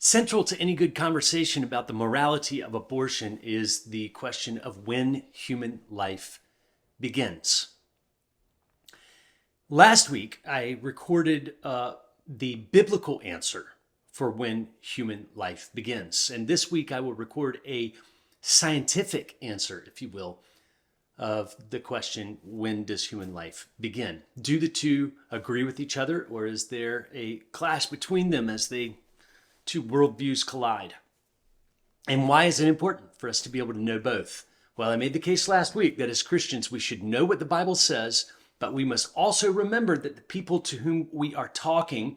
Central to any good conversation about the morality of abortion is the question of when human life begins. Last week, I recorded the biblical answer for when human life begins. And this week, I will record a scientific answer, if you will, of the question, when does human life begin? Do the two agree with each other, or is there a clash between them as they two worldviews collide? And why is it important for us to be able to know both? Well, I made the case last week that as Christians, we should know what the Bible says, but we must also remember that the people to whom we are talking,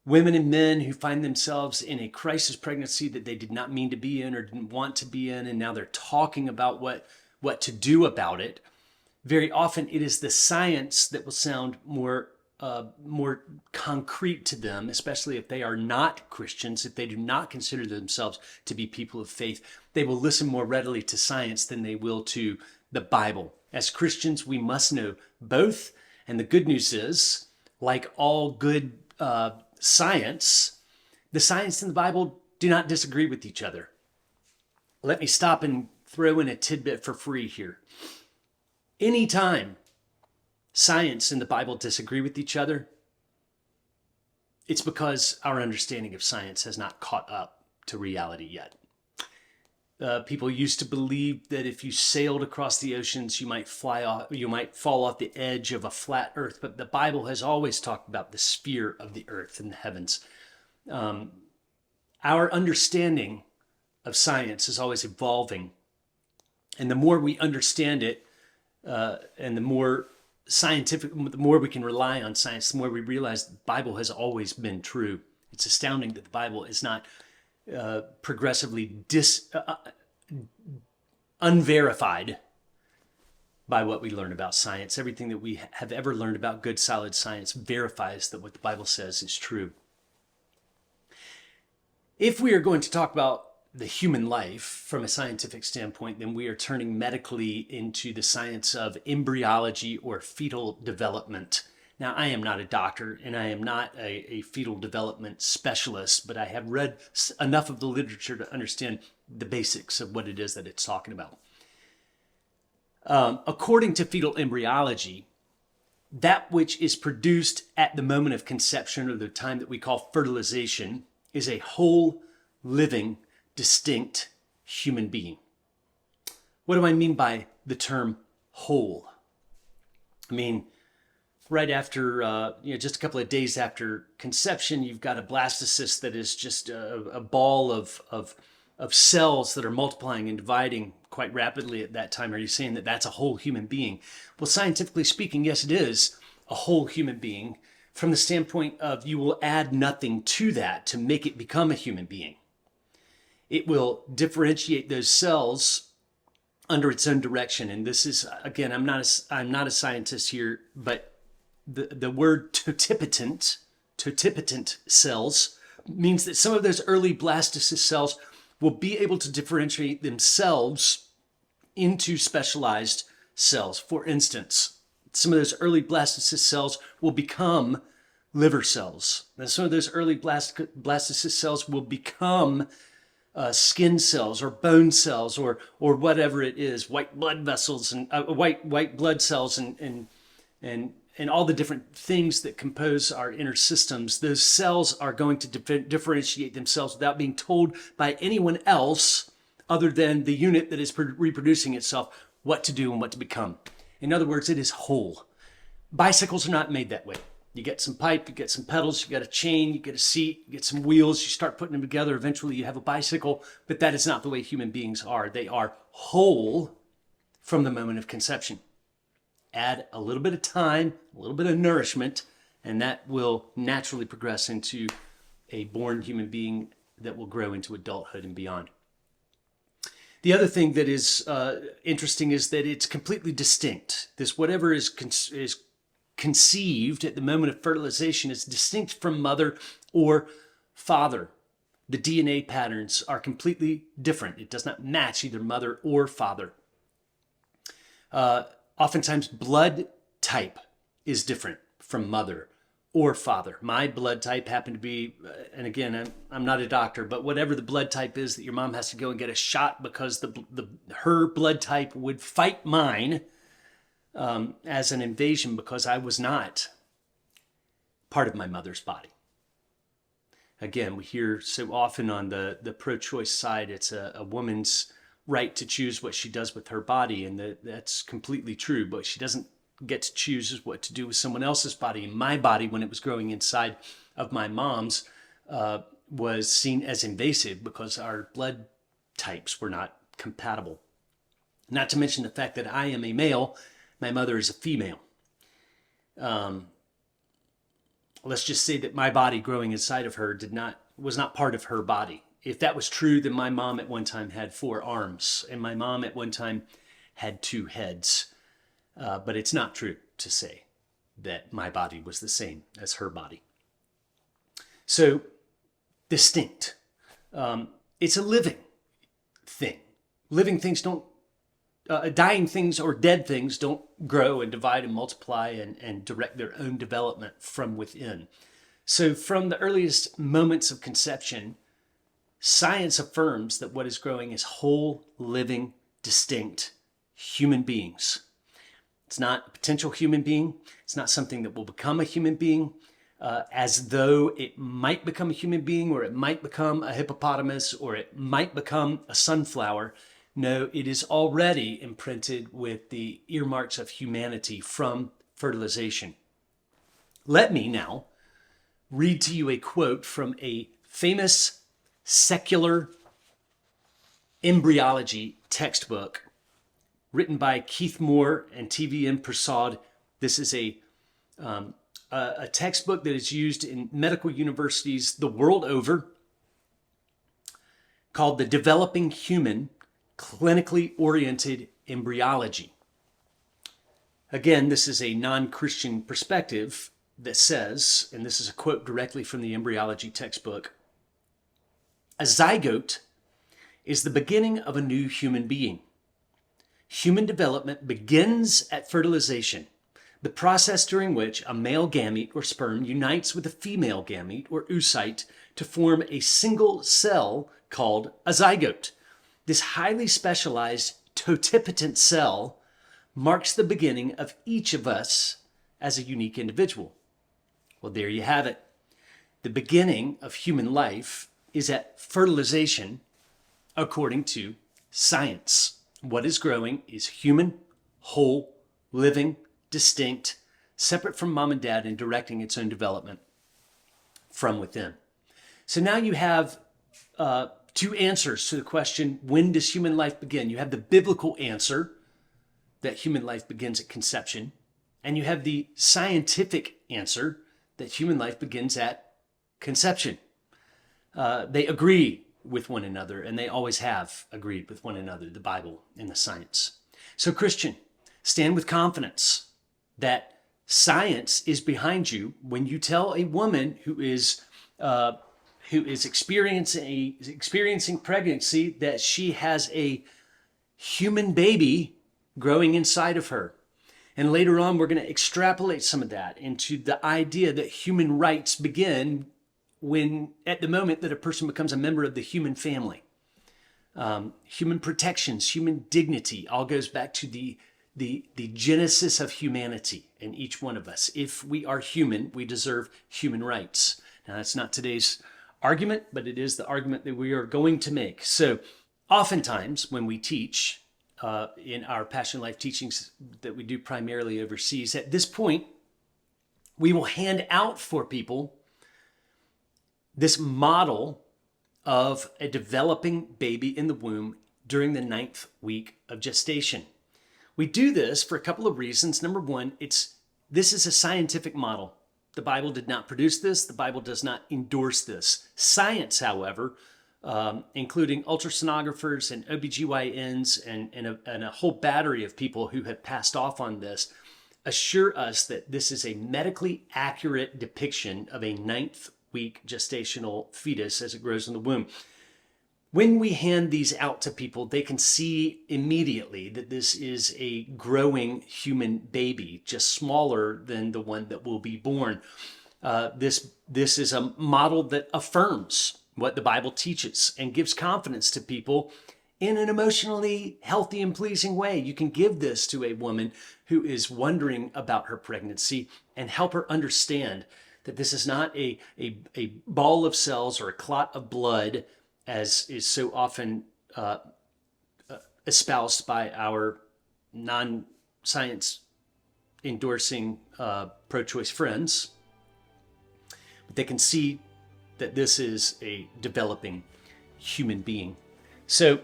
women and men who find themselves in a crisis pregnancy that they did not mean to be in or didn't want to be in, and now they're talking about what to do about it, very often it is the science that will sound more concrete to them, especially if they are not Christians, if they do not consider themselves to be people of faith. They will listen more readily to science than they will to the Bible. As Christians, we must know both. And the good news is, like all good science, the science and the Bible do not disagree with each other. Let me stop and throw in a tidbit for free here. Anytime science and the Bible disagree with each other, it's because our understanding of science has not caught up to reality yet. People used to believe that if you sailed across the oceans, you might fall off the edge of a flat earth, but the Bible has always talked about the sphere of the earth and the heavens. Our understanding of science is always evolving, and the more we understand it, and the more the more we can rely on science, the more we realize the Bible has always been true. It's astounding that the Bible is not progressively unverified by what we learn about science. Everything that we have ever learned about good, solid science verifies that what the Bible says is true. If we are going to talk about the human life from a scientific standpoint, then we are turning medically into the science of embryology or fetal development. Now, I am not a doctor and I am not a fetal development specialist, but I have read enough of the literature to understand the basics of what it is that it's talking about. According to fetal embryology, that which is produced at the moment of conception, or the time that we call fertilization, is a whole, living, distinct human being. What do I mean by the term whole? I mean, right after, just a couple of days after conception, you've got a blastocyst that is just a ball of cells that are multiplying and dividing quite rapidly at that time. Are you saying that that's a whole human being? Well, scientifically speaking, yes, it is a whole human being from the standpoint of you will add nothing to that to make it become a human being. It will differentiate those cells under its own direction. And this is, again, I'm not a scientist here, but the word totipotent cells means that some of those early blastocyst cells will be able to differentiate themselves into specialized cells. For instance, some of those early blastocyst cells will become liver cells. And some of those early blastocyst cells will become skin cells or bone cells or whatever it is, white blood vessels and white blood cells and all the different things that compose our inner systems. Those cells are going to differentiate themselves without being told by anyone else other than the unit that is reproducing itself what to do and what to become. In other words, it is whole. Bicycles are not made that way. You get some pipe, you get some pedals, you get a chain, you get a seat, you get some wheels, you start putting them together. Eventually you have a bicycle, but that is not the way human beings are. They are whole from the moment of conception. Add a little bit of time, a little bit of nourishment, and that will naturally progress into a born human being that will grow into adulthood and beyond. The other thing that is interesting is that it's completely distinct. This whatever is conceived at the moment of fertilization is distinct from mother or father. The DNA patterns are completely different. It does not match either mother or father. Oftentimes blood type is different from mother or father. My blood type happened to be, and again, I'm not a doctor, but whatever the blood type is that your mom has to go and get a shot because her blood type would fight mine as an invasion because I was not part of my mother's body. Again, we hear so often on the pro-choice side, it's a woman's right to choose what she does with her body, and that's completely true, but she doesn't get to choose what to do with someone else's body. And my body, when it was growing inside of my mom's, was seen as invasive because our blood types were not compatible. Not to mention the fact that I am a male, my mother is a female. Let's just say that my body growing inside of her was not part of her body. If that was true, then my mom at one time had 4 arms, and my mom at one time had 2 heads. But it's not true to say that my body was the same as her body. So, distinct. It's a living thing. Living things don't, dying things or dead things don't grow and divide and multiply and direct their own development from within. So from the earliest moments of conception, science affirms that what is growing is whole, living, distinct human beings. It's not a potential human being. It's not something that will become a human being, as though it might become a human being, or it might become a hippopotamus, or it might become a sunflower. No, it is already imprinted with the earmarks of humanity from fertilization. Let me now read to you a quote from a famous secular embryology textbook written by Keith Moore and T.V.M. Prasad. This is a textbook that is used in medical universities the world over, called The Developing Human Clinically Oriented Embryology. Again, this is a non-Christian perspective that says, and this is a quote directly from the embryology textbook, "A zygote is the beginning of a new human being. Human development begins at fertilization, the process during which a male gamete or sperm unites with a female gamete or oocyte to form a single cell called a zygote. This highly specialized totipotent cell marks the beginning of each of us as a unique individual." Well, there you have it. The beginning of human life is at fertilization, according to science. What is growing is human, whole, living, distinct, separate from mom and dad, and directing its own development from within. So now you have 2 answers to the question, when does human life begin? You have the biblical answer that human life begins at conception, and you have the scientific answer that human life begins at conception. They agree with one another, and they always have agreed with one another, the Bible and the science. So Christian, stand with confidence that science is behind you when you tell a woman who is experiencing pregnancy that she has a human baby growing inside of her. And later on, we're going to extrapolate some of that into the idea that human rights begin at the moment that a person becomes a member of the human family. Human protections, human dignity, all goes back to the genesis of humanity in each one of us. If we are human, we deserve human rights. Now, that's not today's argument, but it is the argument that we are going to make. So oftentimes when we teach in our Passion Life teachings that we do primarily overseas, at this point, we will hand out for people this model of a developing baby in the womb during the 9th week of gestation. We do this for a couple of reasons. Number one, this is a scientific model. The Bible did not produce this. The Bible does not endorse this. Science, however, including ultrasonographers and OBGYNs and a whole battery of people who have passed off on this, assure us that this is a medically accurate depiction of a 9th week gestational fetus as it grows in the womb. When we hand these out to people, they can see immediately that this is a growing human baby, just smaller than the one that will be born. This is a model that affirms what the Bible teaches and gives confidence to people in an emotionally healthy and pleasing way. You can give this to a woman who is wondering about her pregnancy and help her understand that this is not a ball of cells or a clot of blood, as is so often espoused by our non-science endorsing pro-choice friends. But they can see that this is a developing human being. So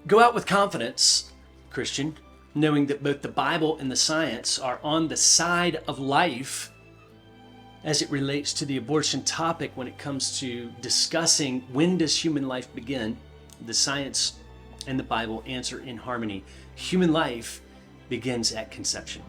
go out with confidence, Christian, knowing that both the Bible and the science are on the side of life as it relates to the abortion topic. When it comes to discussing when does human life begin, the science and the Bible answer in harmony. Human life begins at conception.